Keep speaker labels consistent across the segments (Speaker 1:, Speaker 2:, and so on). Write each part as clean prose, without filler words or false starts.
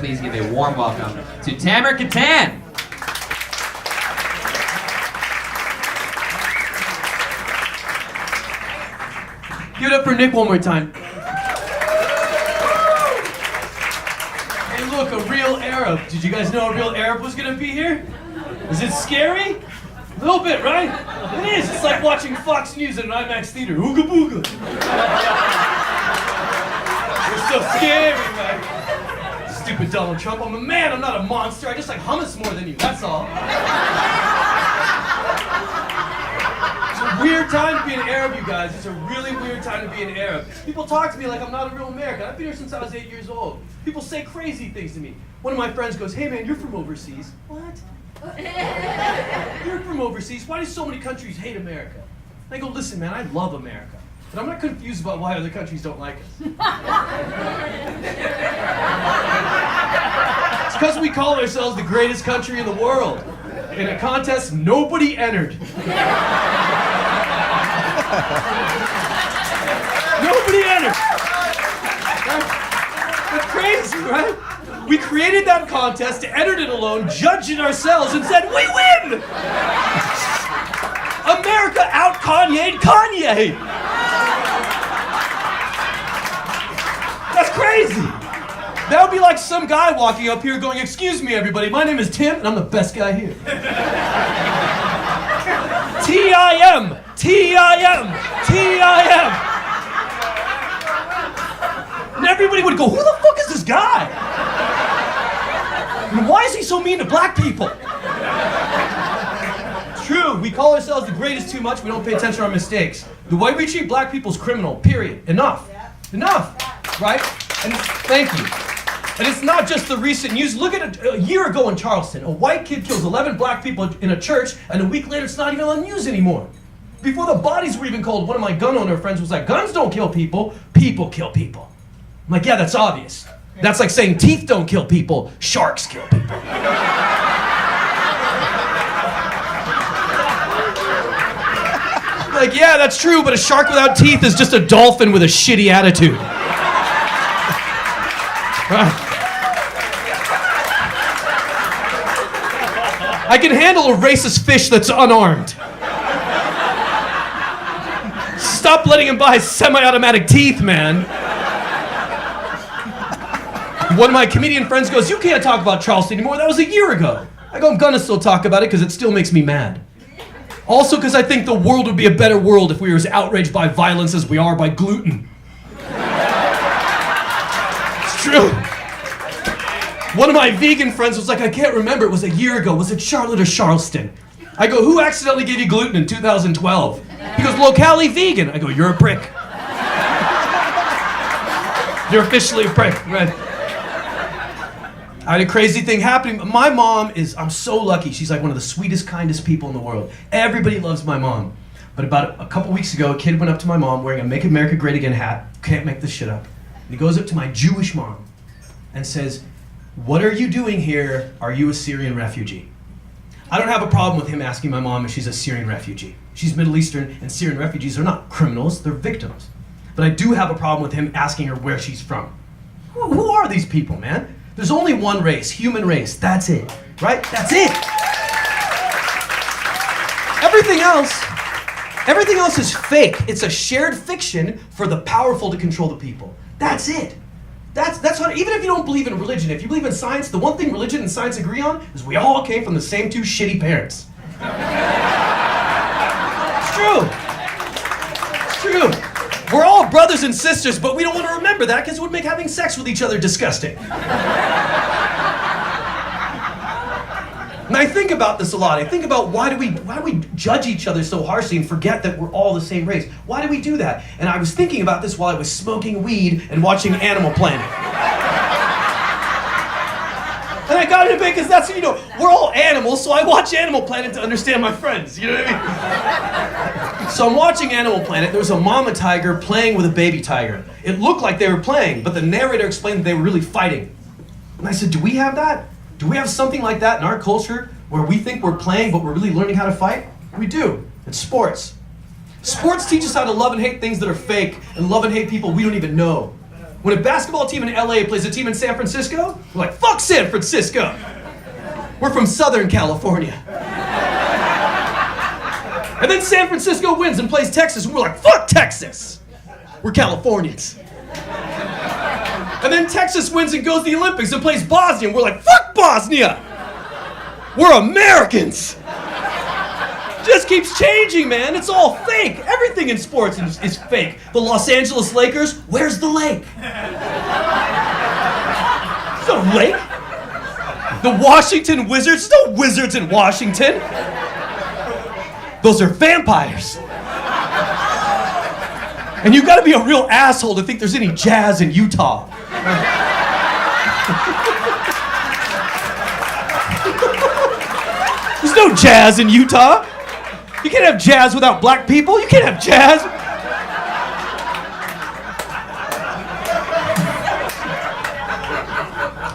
Speaker 1: Please give a warm welcome to Tamer Kattan.
Speaker 2: Give it up for Nick one more time. Hey look, a real Arab. Did you guys know a real Arab was gonna be here? Is it scary? A little bit, right? It is. It's like watching Fox News at an IMAX theater. Ooga booga. It's so scary, man. Stupid Donald Trump. I'm a man. I'm not a monster. I just like hummus more than you. That's all. It's a weird time to be an Arab, you guys. It's a really weird time to be an Arab. People talk to me like I'm not a real American. I've been here since I was 8 years old. People say crazy things to me. One of my friends goes, "Hey man, you're from overseas." What? You're from overseas? Why do so many countries hate America? And I go, listen man, I love America. But I'm not confused about why other countries don't like us. It's because we call ourselves the greatest country in the world. In a contest nobody entered. Nobody entered. That's crazy, right? We created that contest, entered it alone, judged it ourselves, and said, we win! America out-Kanye'd Kanye! That's crazy! That would be like some guy walking up here going, "Excuse me everybody, my name is Tim, and I'm the best guy here." T-I-M! T-I-M! T-I-M! And everybody would go, "Who the fuck is this guy? And why is he so mean to black people?" It's true, we call ourselves the greatest too much, we don't pay attention to our mistakes. The way we treat black people is criminal, period. Enough. Enough, right? And thank you. And it's not just the recent news. Look at a year ago in Charleston, a white kid kills 11 black people in a church, and a week later it's not even on the news anymore. Before the bodies were even cold, one of my gun owner friends was like, "Guns don't kill people, people kill people." I'm like, yeah, that's obvious. That's like saying teeth don't kill people, sharks kill people. Like, yeah, that's true, but a shark without teeth is just a dolphin with a shitty attitude. I can handle a racist fish that's unarmed. Stop letting him buy semi-automatic teeth, man. One of my comedian friends goes, "You can't talk about Charleston anymore, that was a year ago." I go, "I'm gonna still talk about it because it still makes me mad. Also because I think the world would be a better world if we were as outraged by violence as we are by gluten." It's true. One of my vegan friends was like, "I can't remember, it was a year ago. Was it Charlotte or Charleston?" I go, "Who accidentally gave you gluten in 2012? He goes, "Locally vegan." I go, "You're a prick. You're officially a prick." Right. I had a crazy thing happening. My mom is, I'm so lucky. She's like one of the sweetest, kindest people in the world. Everybody loves my mom. But about a couple weeks ago, a kid went up to my mom wearing a "Make America Great Again" hat. Can't make this shit up. And he goes up to my Jewish mom and says, "What are you doing here? Are you a Syrian refugee?" I don't have a problem with him asking my mom if she's a Syrian refugee. She's Middle Eastern, and Syrian refugees are not criminals, they're victims. But I do have a problem with him asking her where she's from. Who are these people, man? There's only one race, human race, that's it, right? That's it. Everything else is fake. It's a shared fiction for the powerful to control the people. That's it. That's what, even if you don't believe in religion, if you believe in science, the one thing religion and science agree on is we all came from the same two shitty parents. It's true. It's true. We're all brothers and sisters, but we don't want to remember that because it would make having sex with each other disgusting. And I think about this a lot. I think about why do we judge each other so harshly and forget that we're all the same race? Why do we do that? And I was thinking about this while I was smoking weed and watching Animal Planet. And I got into it because that's, we're all animals, so I watch Animal Planet to understand my friends, you know what I mean? So I'm watching Animal Planet, there was a mama tiger playing with a baby tiger. It looked like they were playing, but the narrator explained that they were really fighting. And I said, do we have that? Do we have something like that in our culture where we think we're playing, but we're really learning how to fight? We do. It's sports. Sports teach us how to love and hate things that are fake and love and hate people we don't even know. When a basketball team in LA plays a team in San Francisco, we're like, fuck San Francisco. We're from Southern California. And then San Francisco wins and plays Texas, and we're like, fuck Texas. We're Californians. And then Texas wins and goes to the Olympics and plays Bosnia, and we're like, fuck Bosnia. We're Americans. Just keeps changing, man. It's all fake. Everything in sports is fake. The Los Angeles Lakers, where's the lake? There's no lake. The Washington Wizards, there's no wizards in Washington. Those are vampires. And you gotta be a real asshole to think there's any jazz in Utah. There's no jazz in Utah. You can't have jazz without black people. You can't have jazz.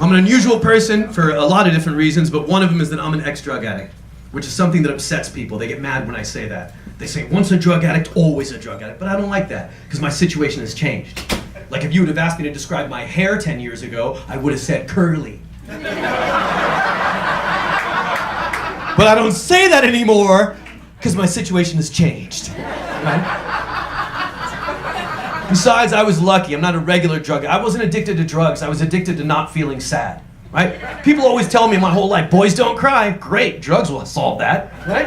Speaker 2: I'm an unusual person for a lot of different reasons, but one of them is that I'm an ex-drug addict, which is something that upsets people. They get mad when I say that. They say, once a drug addict, always a drug addict. But I don't like that, because my situation has changed. Like if you would have asked me to describe my hair 10 years ago, I would have said curly. But I don't say that anymore, because my situation has changed. Right? Besides, I was lucky. I'm not a regular drug. I wasn't addicted to drugs. I was addicted to not feeling sad. Right? People always tell me my whole life, boys don't cry. Great, drugs will solve that. Right?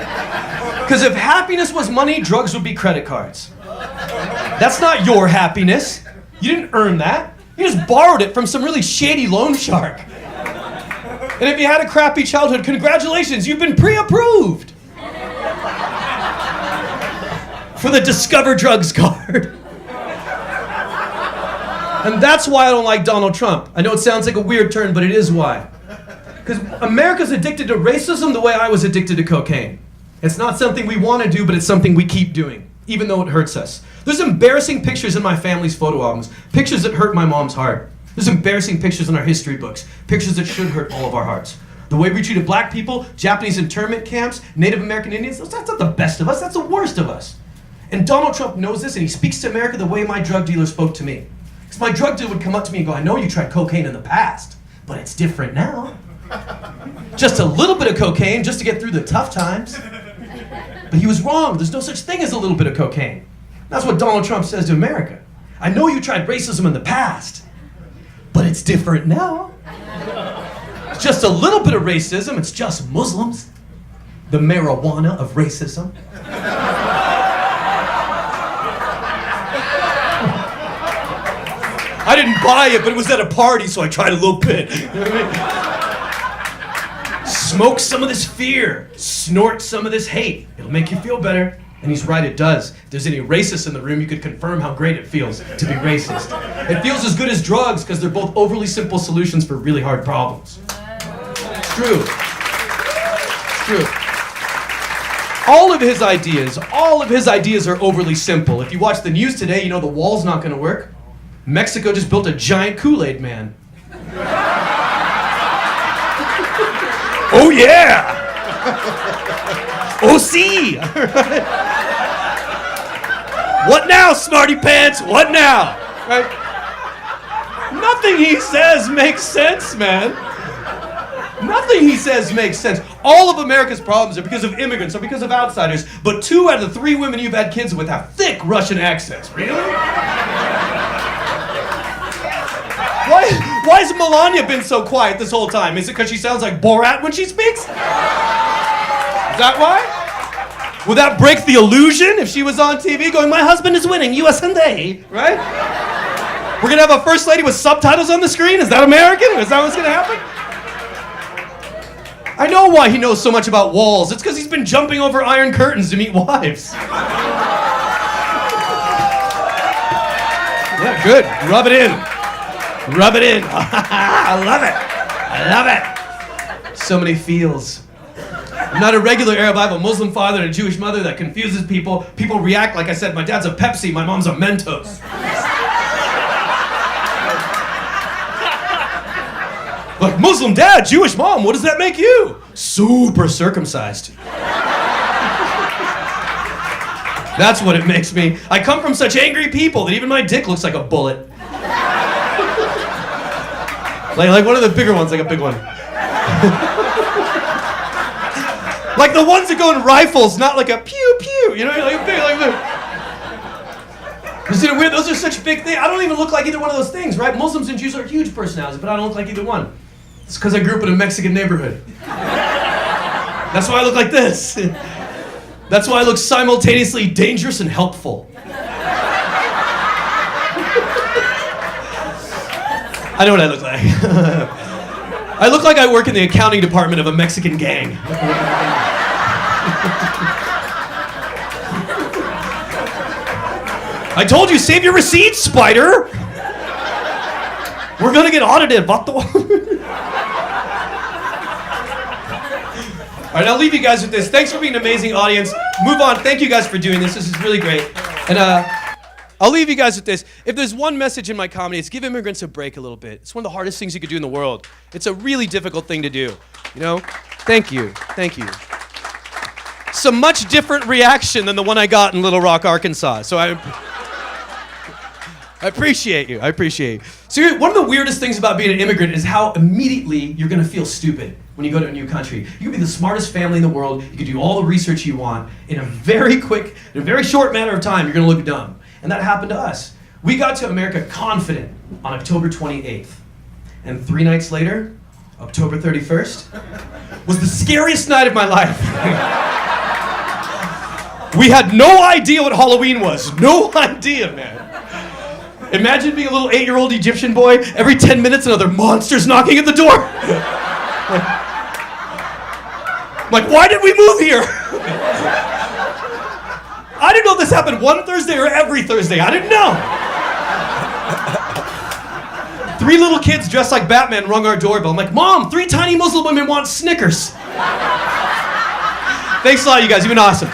Speaker 2: Because if happiness was money, drugs would be credit cards. That's not your happiness. You didn't earn that. You just borrowed it from some really shady loan shark. And if you had a crappy childhood, congratulations, you've been pre-approved for the Discover Drugs card. And that's why I don't like Donald Trump. I know it sounds like a weird turn, but it is why. Because America's addicted to racism the way I was addicted to cocaine. It's not something we want to do, but it's something we keep doing, even though it hurts us. There's embarrassing pictures in my family's photo albums, pictures that hurt my mom's heart. There's embarrassing pictures in our history books, pictures that should hurt all of our hearts. The way we treated black people, Japanese internment camps, Native American Indians, that's not the best of us, that's the worst of us. And Donald Trump knows this, and he speaks to America the way my drug dealer spoke to me. Because my drug dealer would come up to me and go, I know you tried cocaine in the past, but it's different now. Just a little bit of cocaine just to get through the tough times. But he was wrong. There's no such thing as a little bit of cocaine. That's what Donald Trump says to America. I know you tried racism in the past, but it's different now. It's just a little bit of racism. It's just Muslims. The marijuana of racism. I didn't buy it, but it was at a party, so I tried a little bit. You know what I mean? Smoke some of this fear. Snort some of this hate. It'll make you feel better. And he's right, it does. If there's any racists in the room, you could confirm how great it feels to be racist. It feels as good as drugs because they're both overly simple solutions for really hard problems. It's true. It's true. All of his ideas are overly simple. If you watch the news today, you know the wall's not going to work. Mexico just built a giant Kool-Aid man. Oh yeah! Oh see! What now, smarty pants? What now? Right? Nothing he says makes sense, man. Nothing he says makes sense. All of America's problems are because of immigrants or because of outsiders, but 2 out of the 3 women you've had kids with have thick Russian accents. Really? Why has Melania been so quiet this whole time? Is it because she sounds like Borat when she speaks? Is that why? Would that break the illusion if she was on TV going, my husband is winning, USA, right? We're gonna have a first lady with subtitles on the screen? Is that American? Is that what's gonna happen? I know why he knows so much about walls. It's because he's been jumping over iron curtains to meet wives. Yeah, good. Rub it in. Rub it in. I love it. I love it. So many feels. I'm not a regular Arab. I have a Muslim father and a Jewish mother that confuses people. People react like I said, my dad's a Pepsi, my mom's a Mentos. Like, Muslim dad, Jewish mom, what does that make you? Super circumcised. That's what it makes me. I come from such angry people that even my dick looks like a bullet. Like one of the bigger ones, like a big one. Like the ones that go in rifles, not like a pew pew, you know, like a big, like the. You know, those are such big things. I don't even look like either one of those things, right? Muslims and Jews are huge personalities, but I don't look like either one. It's because I grew up in a Mexican neighborhood. That's why I look like this. That's why I look simultaneously dangerous and helpful. I know what I look like. I look like I work in the accounting department of a Mexican gang. I told you, save your receipts, Spider! We're gonna get audited, vato. All right, I'll leave you guys with this. Thanks for being an amazing audience. Move on. Thank you guys for doing this. This is really great. And I'll leave you guys with this. If there's one message in my comedy, it's give immigrants a break a little bit. It's one of the hardest things you could do in the world. It's a really difficult thing to do. You know? Thank you. Thank you. It's a much different reaction than the one I got in Little Rock, Arkansas. So I appreciate you. I appreciate you. So one of the weirdest things about being an immigrant is how immediately you're going to feel stupid when you go to a new country. You can be the smartest family in the world. You can do all the research you want. In a very short matter of time, you're going to look dumb. And that happened to us. We got to America confident on October 28th. And 3 nights later, October 31st, was the scariest night of my life. We had no idea what Halloween was. No idea, man. Imagine being a little 8-year-old Egyptian boy. Every 10 minutes, another monster's knocking at the door. I'm like, why did we move here? I didn't know this happened one Thursday or every Thursday. I didn't know. 3 little kids dressed like Batman rung our doorbell. I'm like, Mom, 3 tiny Muslim women want Snickers. Thanks a lot, you guys. You've been awesome.